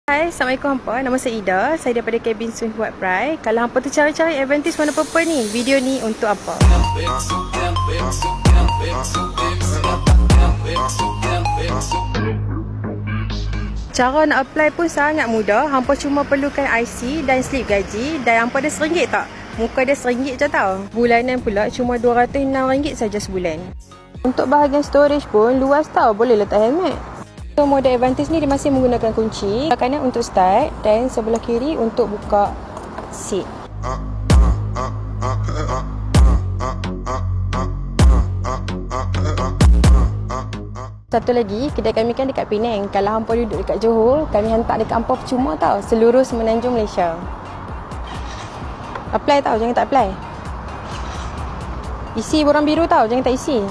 Hai, Assalamualaikum hampa. Nama saya Ida. Saya daripada Cabin Swing Huat Prai. Kalau hampa tu cari-cari Adventist warna purple ni, video ni untuk apa? Cara nak apply pun sangat mudah. Hampa cuma perlukan IC dan slip gaji. Dan hampa ada RM1 tak? Muka dia RM1 je tau. Bulanan pula cuma RM206 saja sebulan. Untuk bahagian storage pun luas tau. Boleh letak helmet. So, model Adventist ni dia masih menggunakan kunci. Sebelah kanan untuk start dan sebelah kiri untuk buka seat. Satu lagi, kedai kami kan dekat Penang. Kalau hampa duduk dekat Johor, kami hantar dekat hampa percuma tau. Seluruh Semenanjung Malaysia. Apply tau, jangan tak apply. Isi borang biru tau, jangan tak isi.